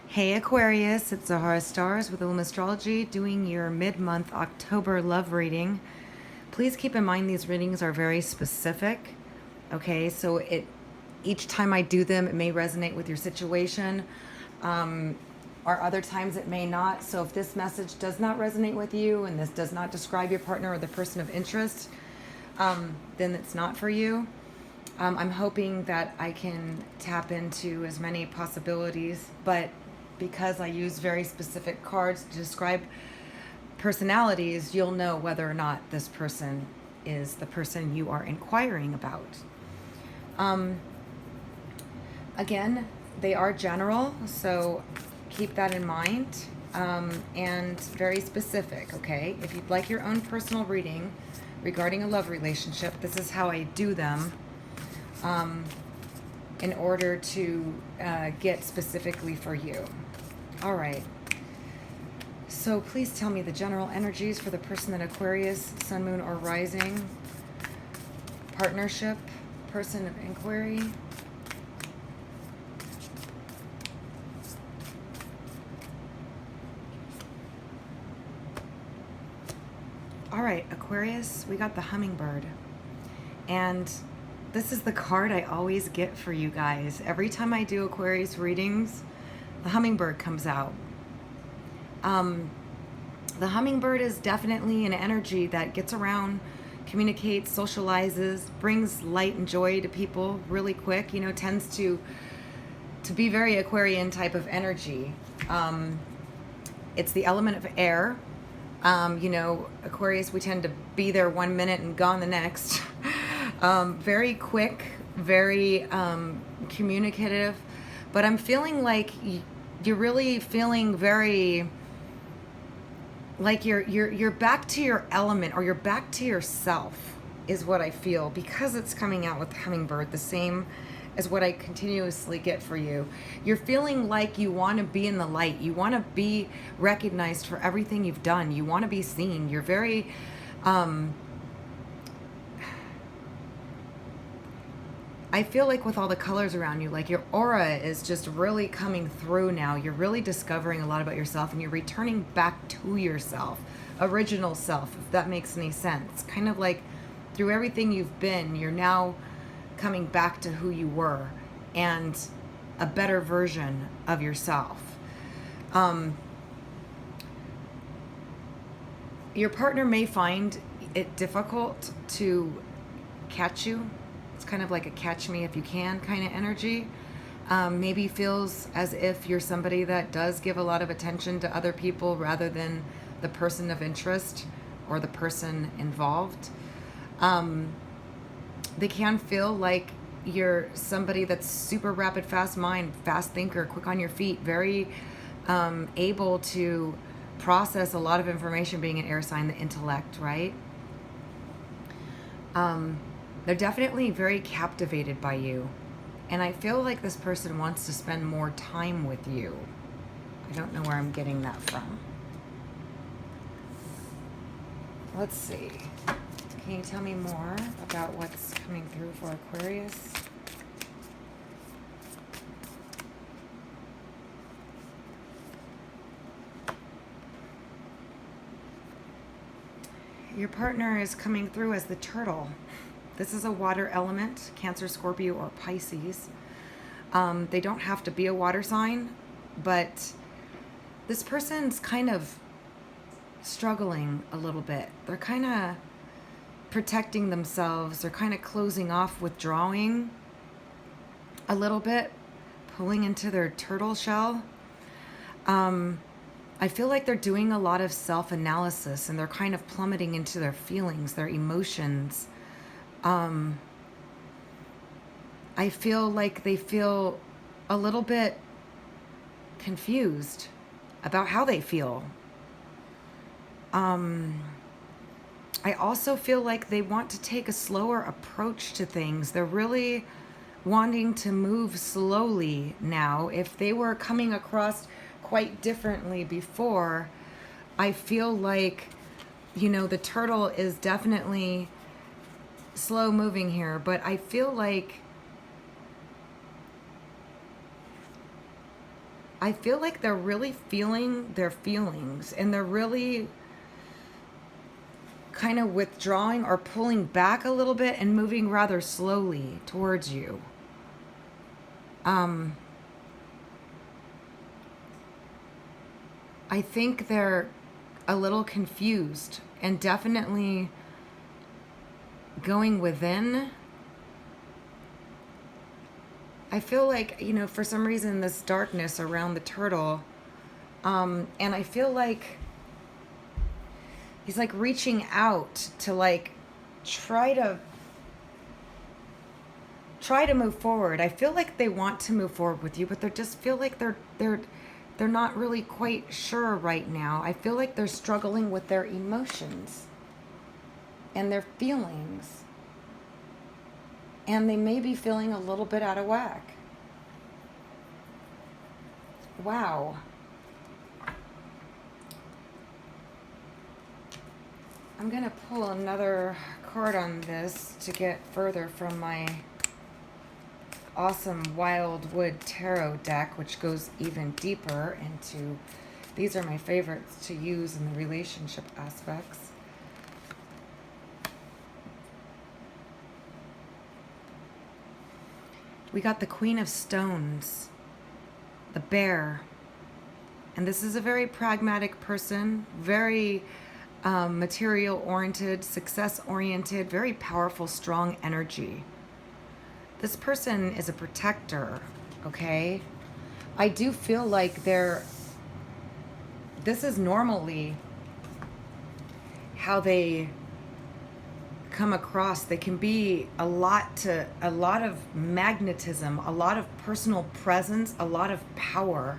Hey Aquarius, it's Zahara Stars with Illum Astrology doing your mid-month October love reading. Please keep in mind these readings are very specific. Okay, so each time I do them, it may resonate with your situation, or other times it may not. So if this message does not resonate with you and this does not describe your partner or the person of interest, then it's not for you. I'm hoping that I can tap into as many possibilities, but because I use very specific cards to describe personalities, you'll know whether or not this person is the person you are inquiring about. Again, they are general, so keep that in mind, and very specific, okay? If you'd like your own personal reading regarding a love relationship, this is how I do them. In order to get specifically for you. All right. So please tell me the general energies for the person in Aquarius, Sun, Moon, or Rising. Partnership, person of inquiry. All right, Aquarius, we got the hummingbird. And this is the card I always get for you guys. Every time I do Aquarius readings, the hummingbird comes out. The hummingbird is definitely an energy that gets around, communicates, socializes, brings light and joy to people really quick, tends to be very Aquarian type of energy. It's the element of air. Aquarius, we tend to be there 1 minute and gone the next. Very quick, very communicative, but I'm feeling like you're really feeling very like you're back to your element, or you're back to yourself is what I feel, because it's coming out with the hummingbird, the same as what I continuously get for you. You're feeling like you want to be in the light. You want to be recognized for everything you've done. You want to be seen. You're very I feel like with all the colors around you, like your aura is just really coming through now. You're really discovering a lot about yourself, and you're returning back to yourself, original self, if that makes any sense. Kind of like through everything you've been, you're now coming back to who you were and a better version of yourself. Your partner may find it difficult to catch you. It's kind of like a catch me if you can kind of energy. Maybe feels as if you're somebody that does give a lot of attention to other people rather than the person of interest or the person involved. They can feel like you're somebody that's super rapid, fast mind, fast thinker, quick on your feet, very able to process a lot of information, being an air sign, the intellect, right? They're definitely very captivated by you. And I feel like this person wants to spend more time with you. I don't know where I'm getting that from. Let's see. Can you tell me more about what's coming through for Aquarius? Your partner is coming through as the turtle. This is a water element, Cancer, Scorpio, or Pisces. They don't have to be a water sign, but this person's kind of struggling a little bit. They're kind of protecting themselves. They're kind of closing off, withdrawing a little bit, pulling into their turtle shell. I feel like they're doing a lot of self-analysis, and they're kind of plummeting into their feelings, their emotions. I feel like they feel a little bit confused about how they feel. I also feel like they want to take a slower approach to things. They're really wanting to move slowly now. If they were coming across quite differently before, I feel like, the turtle is definitely slow moving here, but I feel like I feel like they're really feeling their feelings, and they're really kind of withdrawing or pulling back a little bit and moving rather slowly towards you. I think they're a little confused and definitely going within. I feel like, you know, for some reason, this darkness around the turtle, and I feel like he's like reaching out to like try to move forward. I feel like they want to move forward with you, but they just feel like they're not really quite sure right now. I feel like they're struggling with their emotions and their feelings. And they may be feeling a little bit out of whack. Wow. I'm going to pull another card on this to get further from my awesome Wildwood Tarot deck, which goes even deeper into, these are my favorites to use in the relationship aspects. We got the Queen of Stones, the Bear, and this is a very pragmatic person, very material oriented, success oriented, very powerful, strong energy. This person is a protector, okay? I do feel like this is normally how they come across. They can be a lot of magnetism, a lot of personal presence, a lot of power.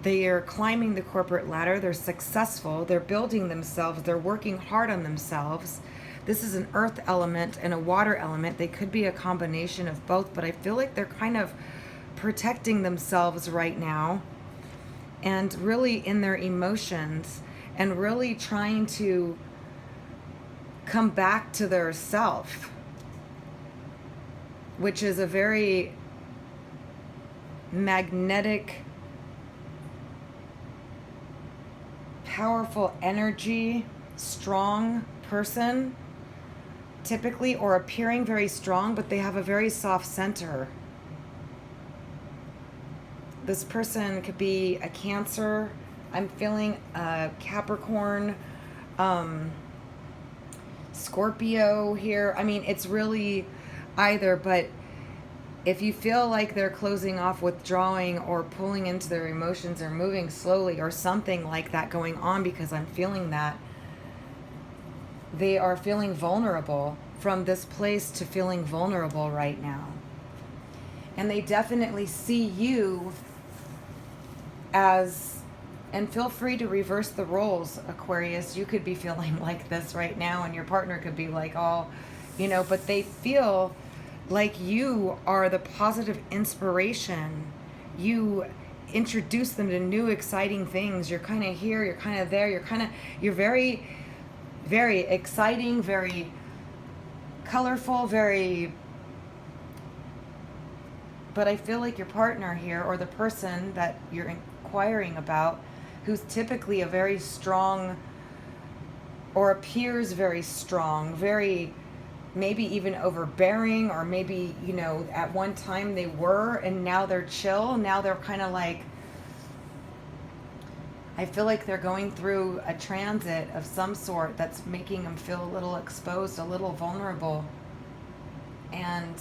They are climbing the corporate ladder. They're successful. They're building themselves. They're working hard on themselves. This is an earth element and a water element. They could be a combination of both, but I feel like they're kind of protecting themselves right now and really in their emotions and really trying to come back to their self, which is a very magnetic, powerful energy, strong person, typically, or appearing very strong, but they have a very soft center. This person could be a Cancer. I'm feeling a Capricorn, Scorpio here. I mean, it's really either, but if you feel like they're closing off, withdrawing, or pulling into their emotions or moving slowly or something like that going on, because I'm feeling that, they are feeling vulnerable, from this place to feeling vulnerable right now. And they definitely see you as, and feel free to reverse the roles, Aquarius. You could be feeling like this right now, and your partner could be like, oh, you know, but they feel like you are the positive inspiration. You introduce them to new exciting things. You're kind of here, you're kind of there, you're very, very exciting, very colorful, very, but I feel like your partner here, or the person that you're inquiring about, who's typically a very strong, or appears very strong, very, maybe even overbearing, or maybe, you know, at one time they were, and now they're chill. Now they're kind of like, I feel like they're going through a transit of some sort that's making them feel a little exposed, a little vulnerable. And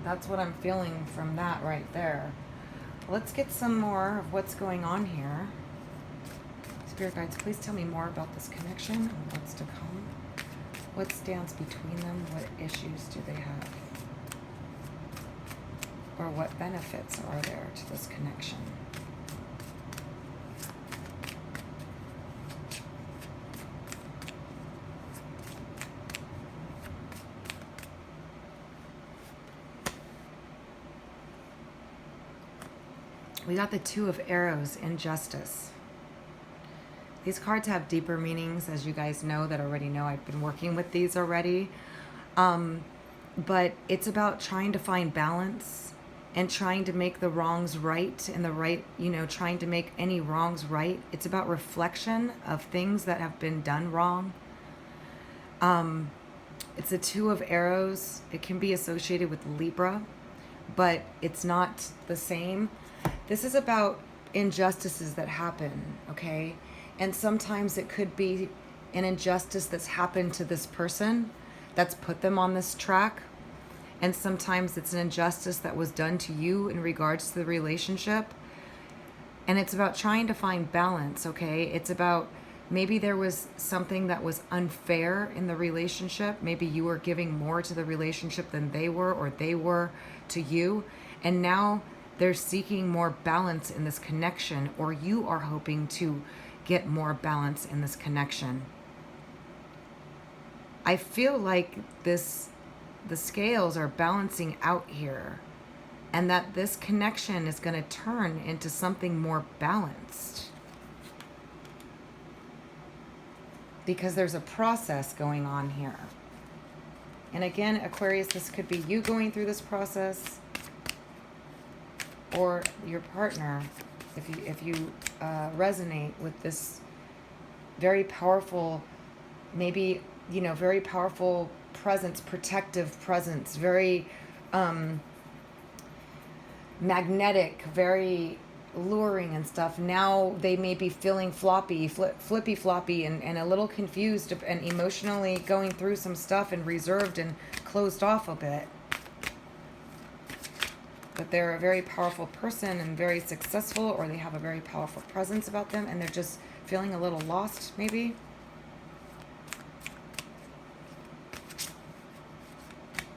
that's what I'm feeling from that right there. Let's get some more of what's going on here. Spirit guides, please tell me more about this connection and what's to come. What stands between them? What issues do they have? Or what benefits are there to this connection? We got the Two of Arrows, Injustice. These cards have deeper meanings, as you guys know, that already know. I've been working with these already. But it's about trying to find balance and trying to make the wrongs right, and the right, trying to make any wrongs right. It's about reflection of things that have been done wrong. It's a Two of Arrows. It can be associated with Libra, but it's not the same. This is about injustices that happen, okay? And sometimes it could be an injustice that's happened to this person that's put them on this track. And sometimes it's an injustice that was done to you in regards to the relationship. And it's about trying to find balance, okay? It's about maybe there was something that was unfair in the relationship. Maybe you were giving more to the relationship than they were, or they were to you. And now they're seeking more balance in this connection, or you are hoping to get more balance in this connection. I feel like the scales are balancing out here, and that this connection is going to turn into something more balanced. Because there's a process going on here. And again, Aquarius, this could be you going through this process, or your partner, if you resonate with this very powerful, maybe, very powerful presence, protective presence, very magnetic, very luring and stuff. Now they may be feeling flippy floppy, and a little confused and emotionally going through some stuff and reserved and closed off a bit. But they're a very powerful person and very successful, or they have a very powerful presence about them, and they're just feeling a little lost, maybe.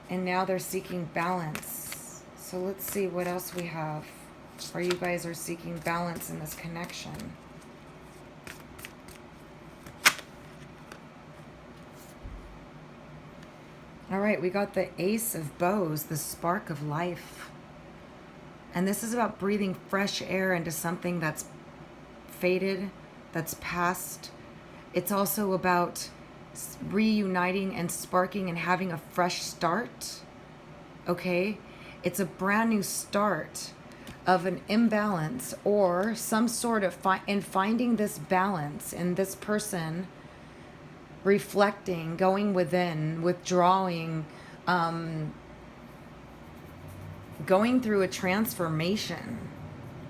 And now they're seeking balance. So let's see what else we have. Or you guys are seeking balance in this connection. All right, we got the Ace of Bows, the spark of life. And this is about breathing fresh air into something that's faded, that's past. It's also about reuniting and sparking and having a fresh start. Okay? It's a brand new start of an imbalance, or some sort of in finding this balance in this person, reflecting, going within, withdrawing, going through a transformation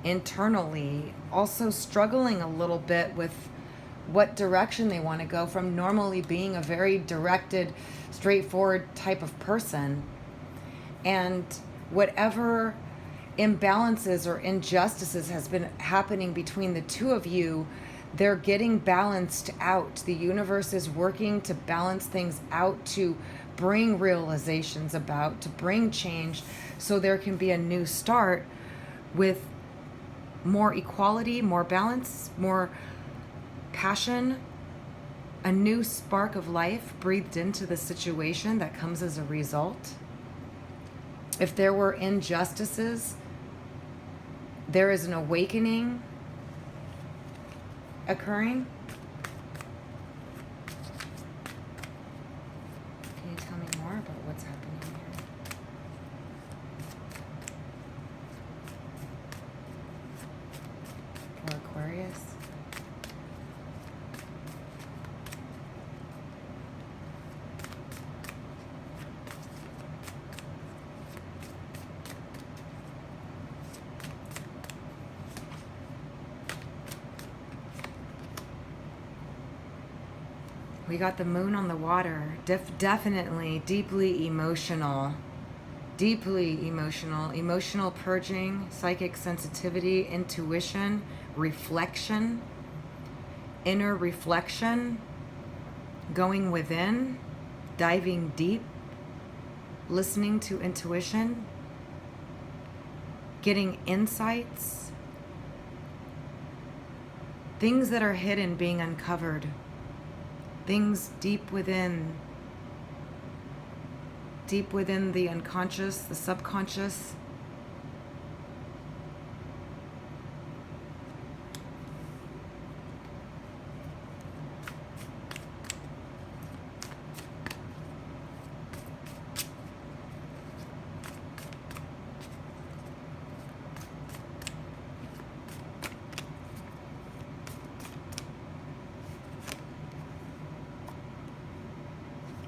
internally, also struggling a little bit with what direction they want to go from normally being a very directed, straightforward type of person. And whatever imbalances or injustices has been happening between the two of you, they're getting balanced out. The universe is working to balance things out, to bring realizations about, to bring change, so there can be a new start with more equality, more balance, more passion, a new spark of life breathed into the situation that comes as a result. If there were injustices, there is an awakening occurring. Can you tell me more about what's happening here? For Aquarius? We got the moon on the water. Definitely deeply emotional. Emotional purging, psychic sensitivity, intuition, reflection, inner reflection, going within, diving deep, listening to intuition, getting insights, things that are hidden being uncovered. Things deep within the unconscious, the subconscious.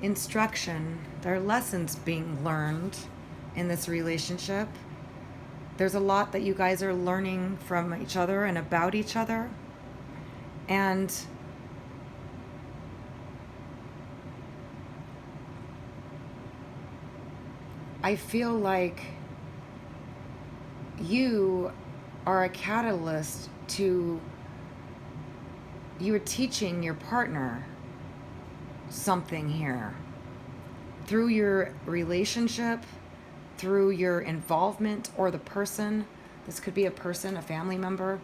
instruction. There are lessons being learned in this relationship. There's a lot that you guys are learning from each other and about each other. And I feel like you are a catalyst to, you're teaching your partner something here through your relationship, through your involvement, or the person. This could be a person, a family member.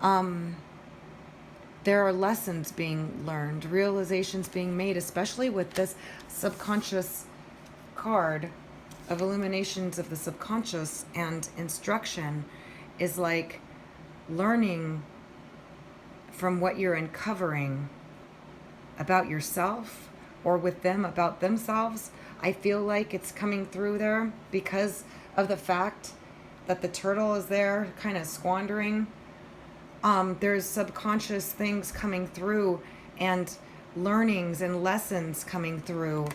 There are lessons being learned, realizations being made, especially with this subconscious card of illuminations of the subconscious, and instruction is like learning from what you're uncovering about yourself or with them about themselves. I feel like it's coming through there because of the fact that the turtle is there kind of squandering. There's subconscious things coming through and learnings and lessons coming through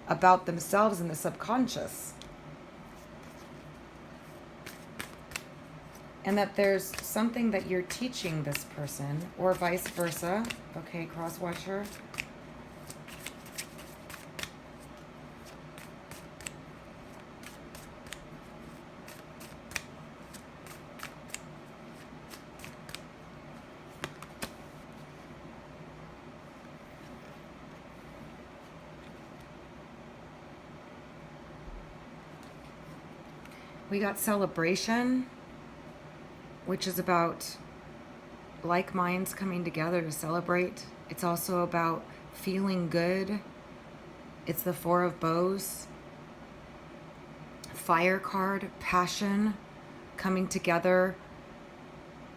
about themselves in the subconscious. And that there's something that you're teaching this person, or vice versa. Okay, cross-watcher. We got celebration, which is about like minds coming together to celebrate. It's also about feeling good. It's the Four of Bows. Fire card, passion, coming together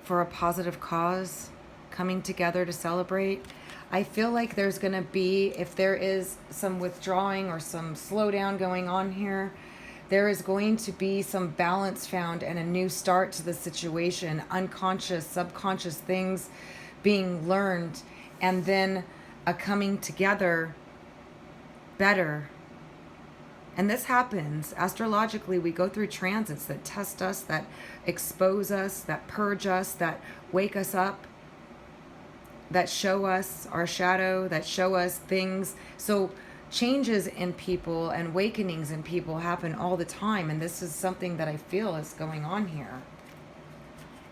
for a positive cause, coming together to celebrate. I feel like there's going to be, if there is some withdrawing or some slowdown going on here, there is going to be some balance found and a new start to the situation, unconscious, subconscious things being learned, and then a coming together better. And this happens astrologically. We go through transits that test us, that expose us, that purge us, that wake us up, that show us our shadow, that show us things. So changes in people and awakenings in people happen all the time, and this is something that I feel is going on here.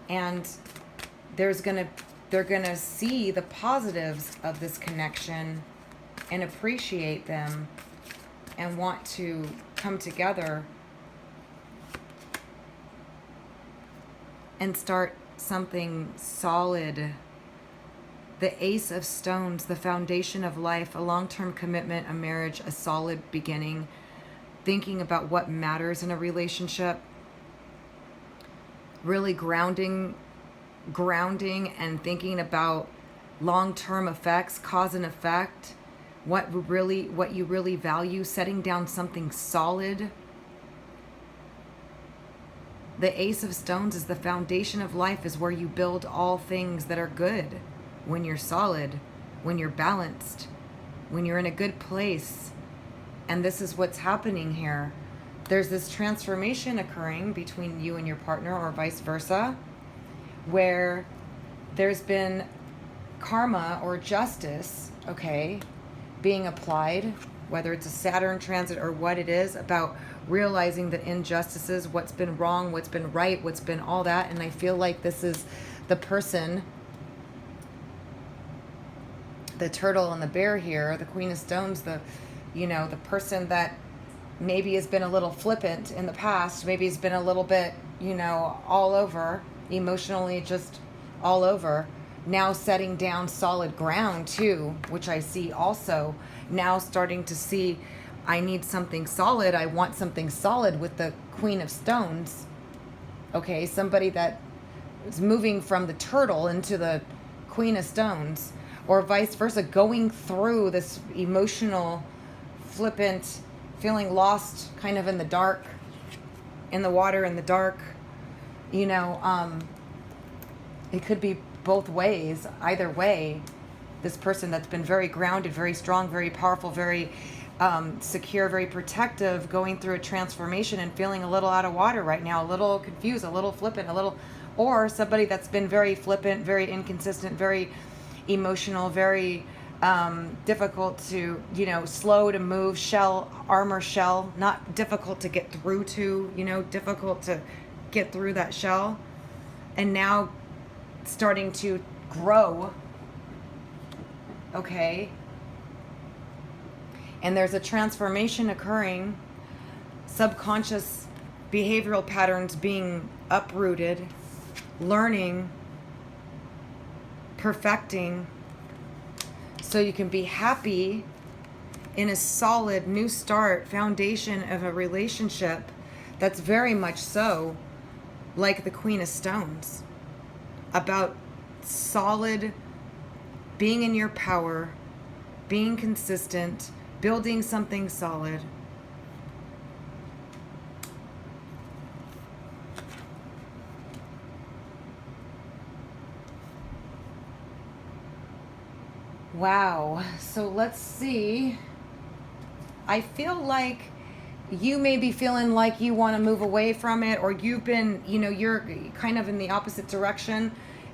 And they're gonna see the positives of this connection and appreciate them and want to come together and start something solid. The Ace of Stones, the foundation of life, a long-term commitment, a marriage, a solid beginning, thinking about what matters in a relationship, really grounding and thinking about long-term effects, cause and effect, what you really value, setting down something solid. The Ace of Stones is the foundation of life, is where you build all things that are good. When you're solid, when you're balanced, when you're in a good place. And this is what's happening here. There's this transformation occurring between you and your partner, or vice versa, where there's been karma or justice, okay, being applied, whether it's a Saturn transit or what it is, about realizing the injustices, what's been wrong, what's been right, what's been all that. And I feel like this is the person, the turtle and the bear here, the Queen of Stones, the person that maybe has been a little flippant in the past, maybe has been a little bit, all over, emotionally just all over, now setting down solid ground too, which I see also, now starting to see, I need something solid, I want something solid with the Queen of Stones. Okay, somebody that is moving from the turtle into the Queen of Stones, or vice versa, going through this emotional, flippant, feeling lost kind of in the dark, in the water, in the dark. It could be both ways. Either way, this person that's been very grounded, very strong, very powerful, very secure, very protective, going through a transformation and feeling a little out of water right now, a little confused, a little flippant, a little, or somebody that's been very flippant, very inconsistent, very emotional, very difficult to, you know, slow to move, shell, armor shell, not difficult to get through to, you know, difficult to get through that shell, and now starting to grow, okay? And there's a transformation occurring, subconscious behavioral patterns being uprooted, learning, perfecting, so you can be happy in a solid new start foundation of a relationship that's very much so like the Queen of Stones, about solid, being in your power, being consistent, building something solid. Wow. So let's see. I feel like you may be feeling like you want to move away from it, or you've been, you know, you're kind of in the opposite direction,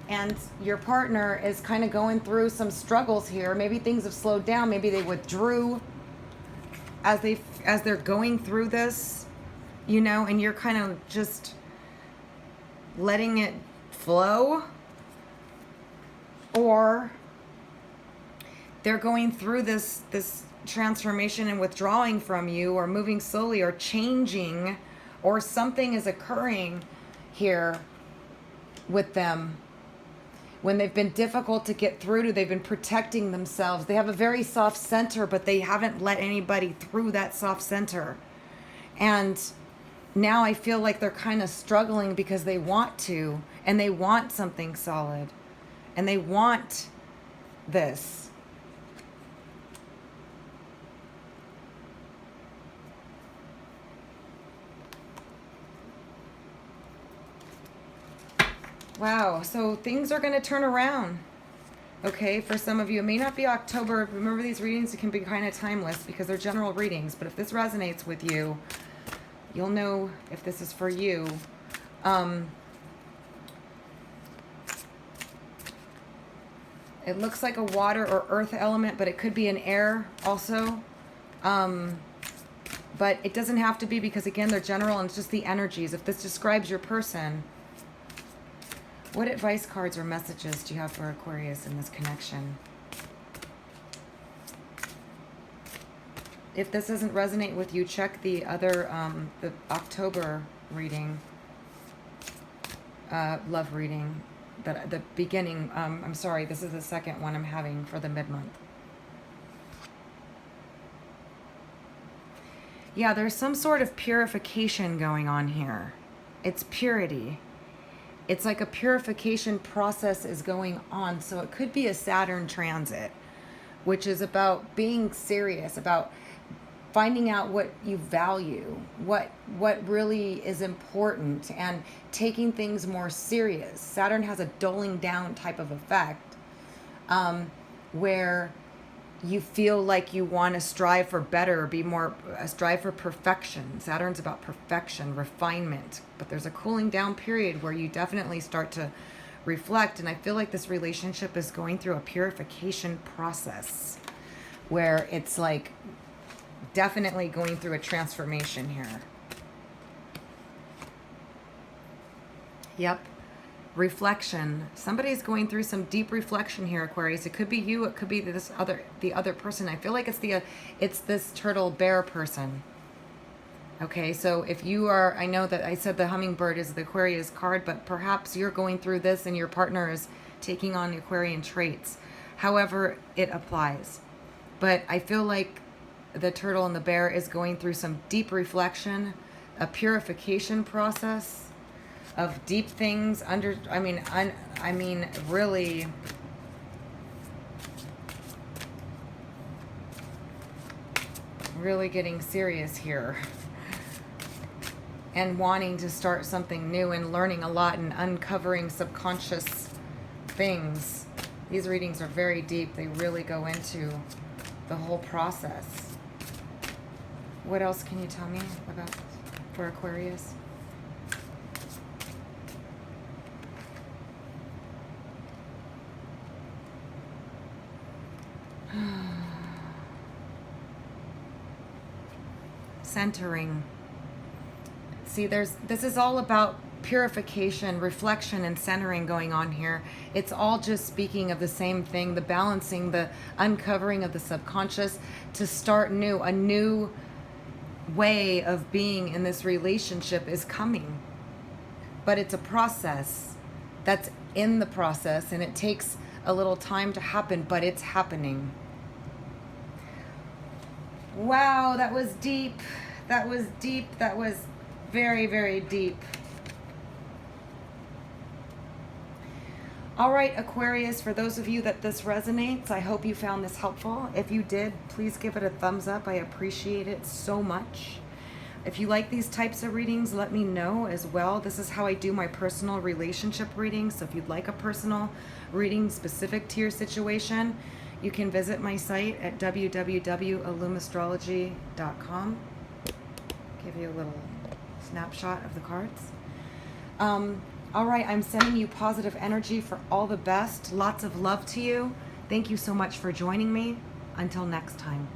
and your partner is kind of going through some struggles here. Maybe things have slowed down. Maybe they withdrew as they're going through this, you know, and you're kind of just letting it flow, or they're going through this transformation and withdrawing from you, or moving slowly, or changing, or something is occurring here with them. When they've been difficult to get through to, they've been protecting themselves. They have a very soft center, but they haven't let anybody through that soft center. And now I feel like they're kind of struggling because they want to, and they want something solid, and they want this. Wow, so things are going to turn around, okay, for some of you. It may not be October. Remember, these readings can be kind of timeless because they're general readings, but if this resonates with you, you'll know if this is for you. It looks like a water or earth element, but it could be an air also. But it doesn't have to be, because, again, they're general and it's just the energies. If this describes your person, what advice cards or messages do you have for Aquarius in this connection? If this doesn't resonate with you, check the other, the October reading, love reading, that the beginning. I'm sorry, this is the second one I'm having for the mid-month. Yeah, there's some sort of purification going on here. It's purity. It's like a purification process is going on. So it could be a Saturn transit, which is about being serious, about finding out what you value, what really is important, and taking things more serious. Saturn has a dulling down type of effect, where you feel like you want to strive for better, be more, strive for perfection. Saturn's about perfection, refinement. But there's a cooling down period where you definitely start to reflect. And I feel like this relationship is going through a purification process where it's like definitely going through a transformation here. Yep. Reflection. Somebody's going through some deep reflection here, Aquarius. It could be you. It could be the other person. I feel like it's this turtle bear person. Okay, so if you are, I know that I said the hummingbird is the Aquarius card, but perhaps you're going through this and your partner is taking on Aquarian traits. However it applies. But I feel like the turtle and the bear is going through some deep reflection, a purification process of deep things under, I mean, really, really getting serious here and wanting to start something new and learning a lot and uncovering subconscious things. These readings are very deep. They really go into the whole process. What else can you tell me about for Aquarius? Centering. See, this is all about purification, reflection, and centering going on here. It's all just speaking of the same thing, the balancing, the uncovering of the subconscious to start new. A new way of being in this relationship is coming. But it's a process that's in the process, and it takes a little time to happen, but it's happening. Wow, that was deep. That was deep. That was very, very deep. All right, Aquarius, for those of you that this resonates, I hope you found this helpful. If you did, please give it a thumbs up. I appreciate it so much. If you like these types of readings, let me know as well. This is how I do my personal relationship readings. So if you'd like a personal reading specific to your situation, you can visit my site at www.illumastrology.com. Give you a little snapshot of the cards. All right, I'm sending you positive energy for all the best. Lots of love to you. Thank you so much for joining me. Until next time.